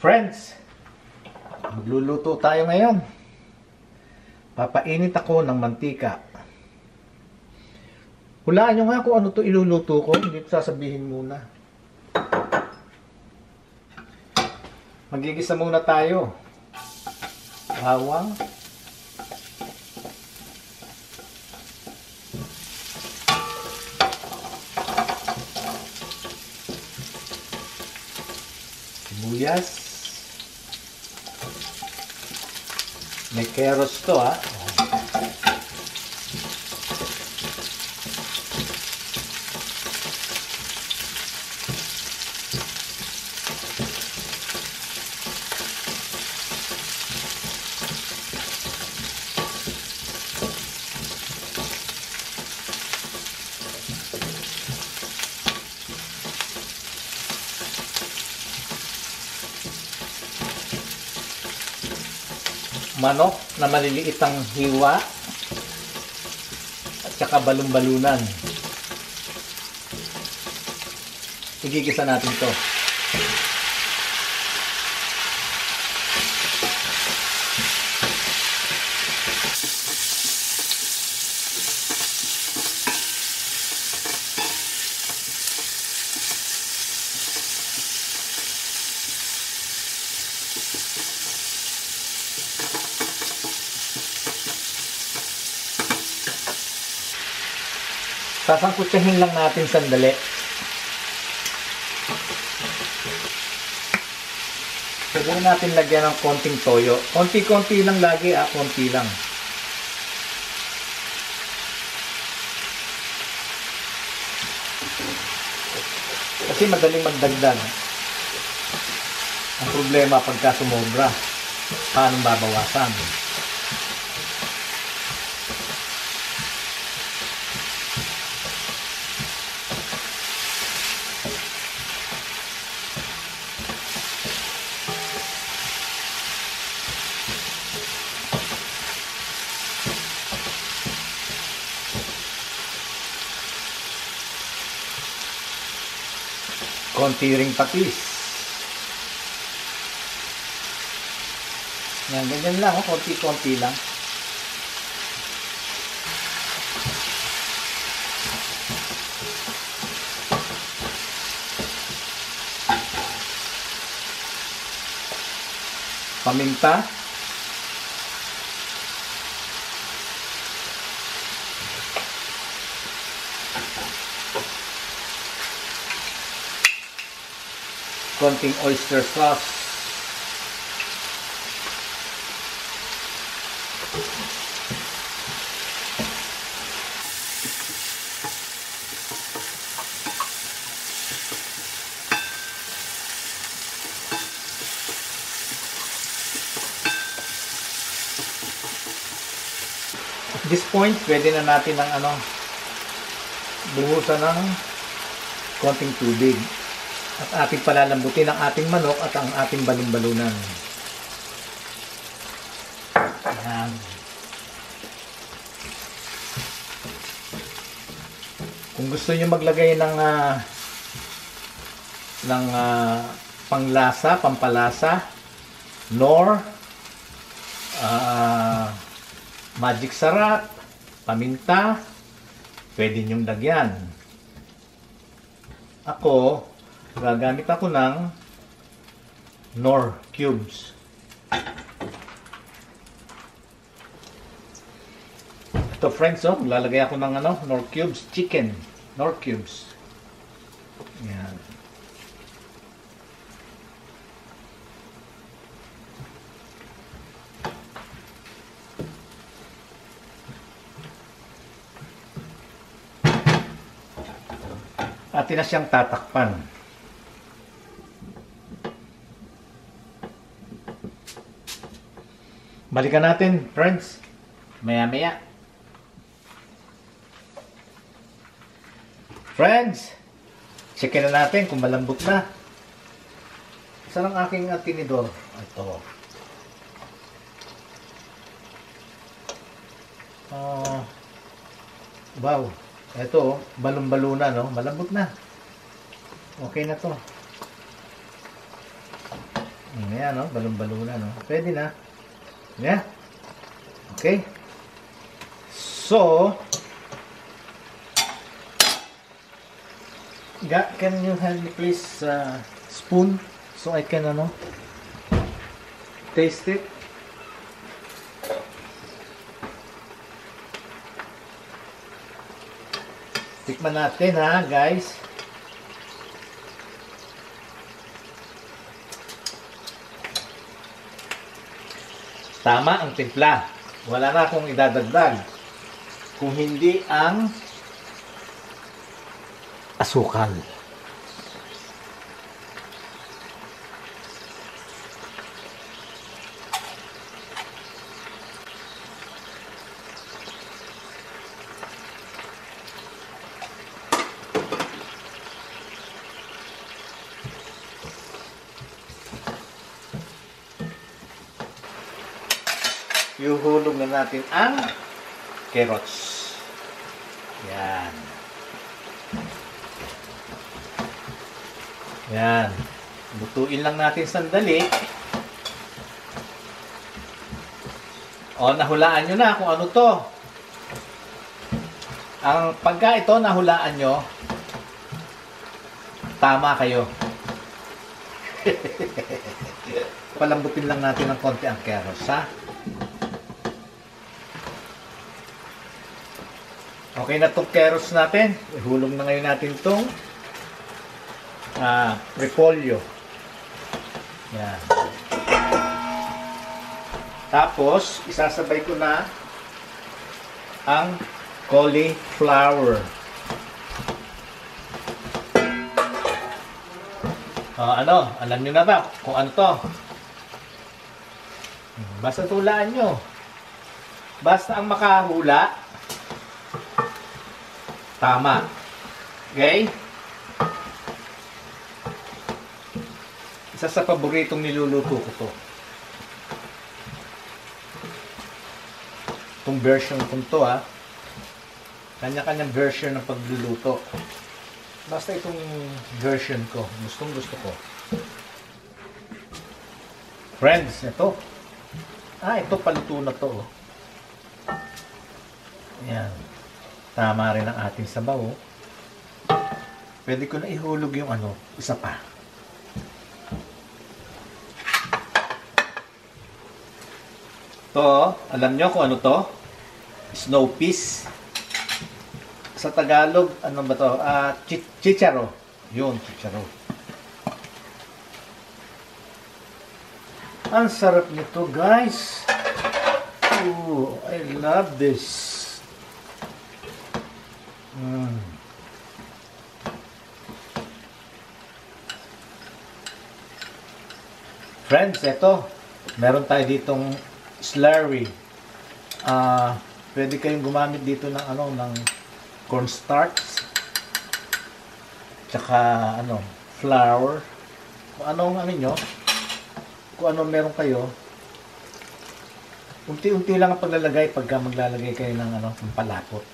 Friends, magluluto tayo ngayon. Papainit ako ng mantika. Hulaan nyo nga kung ano to iluluto ko. Hindi sasabihin muna. Magigisa muna tayo. Bawang. Sibuyas. May carrots to ha. Manok na maliliit ang hiwa at saka balon-balunan. Igigisa natin to. Sasangkutsahin lang natin sandali. Pwede natin lagyan ng konting toyo. Konti-konti lang lagi, konti lang. Kasi madaling magdagdag. Ang problema pagka sumobra, paano babawasan? Konti ring patis. Yan, ganyan lang, konti-konti lang. Paminta. Konting oyster sauce. At this point, pwede na natin ng buhusan ng konting tubig. At ating palalambutin ang ating manok at ang ating balon-balunan. Ayan. Kung gusto niyo maglagay ng panglasa, pampalasa, nor, magic sarap, paminta, pwede niyong lagyan. Ako, gagamit ako ng Knorr cubes. Ito friends, lalagay ako ng Knorr cubes, chicken. Knorr cubes. Yan. Atin na siyang tatakpan. Balikan natin, friends. Maya-maya. Friends, checkin na natin kung malambot na. Saan ang aking tinidor? Ito. Wow. Ito, balon-balunan, no? Malambot na. Okay na to. Ayan, no? Balon-balon na, no? Pwede na. Yeah. Okay. So, can you hand me please spoon so I can taste it? Tikman natin ha, guys. Tama ang timpla. Wala na akong idadagdag. Kung hindi ang asukal. Ihuhulog na natin ang carrots. Yan. Yan. Lutuin lang natin sandali. O, nahulaan nyo na kung ano to. Ang pagka ito nahulaan nyo, tama kayo. Palambutin lang natin ng konti ang carrots, ha? Okay na itong carrots natin. Ihulog na ngayon natin itong repolyo. Yan. Tapos, isasabay ko na ang cauliflower. Alam nyo na ba kung ano to? Basta tulaan nyo. Basta ang makahula, tama. Okay? Isa sa paboritong niluluto ko to. Itong version ko to, ha. Kanya-kanyang version ng pagluluto. Basta itong version ko. Gustong-gusto ko. Friends, ito. Ito paluto na to, oh. Ayan. Tama rin ang ating sabaw. Pwede ko na ihulog yung isa pa. To, alam nyo kung ano to? Snow peas. Sa Tagalog, ano ba to? Chicharo. Yun, chicharo. Ang sarap nito, guys. Ooh, I love this. Friends, ito. Meron tayo ditong slurry. Pwede kayong gumamit dito ng ng cornstarch. Tsaka flour. Kung anong nyo. Kung ano meron kayo. Unti-unti lang ang paglalagay pagka maglalagay kayo ng ng palapot.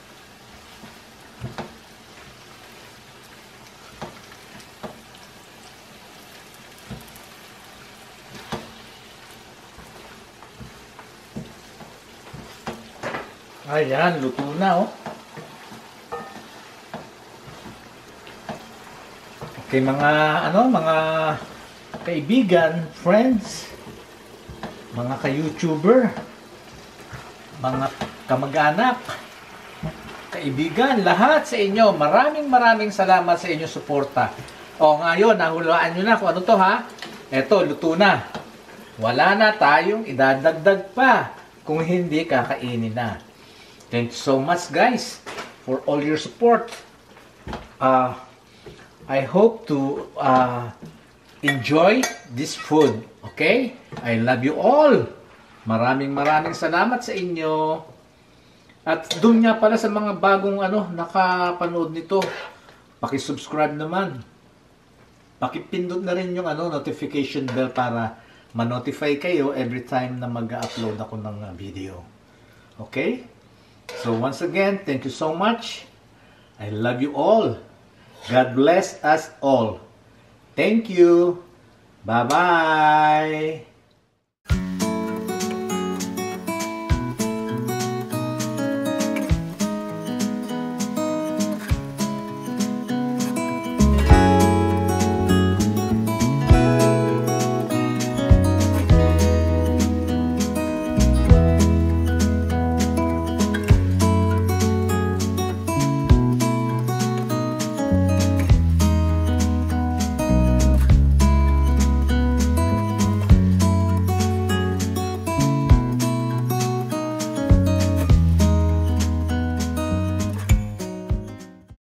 Ayan, luto na, oh. Okay, mga kaibigan, friends, mga ka-YouTuber, mga kamag-anak, kaibigan, lahat sa inyo, maraming salamat sa inyong suporta. Ngayon, nahulaan nyo na kung ano to, ha? Eto, luto na. Wala na tayong idadagdag pa kung hindi kakainin na. Thank you so much, guys, for all your support. I hope to enjoy this food. Okay? I love you all. Maraming salamat sa inyo. At doon nga pala sa mga bagong nakapanood nito, paki-subscribe naman. Paki-pindot na rin yung notification bell para ma-notify kayo every time na mag-upload ako ng video. Okay? So once again, thank you so much. I love you all. God bless us all. Thank you. Bye-bye!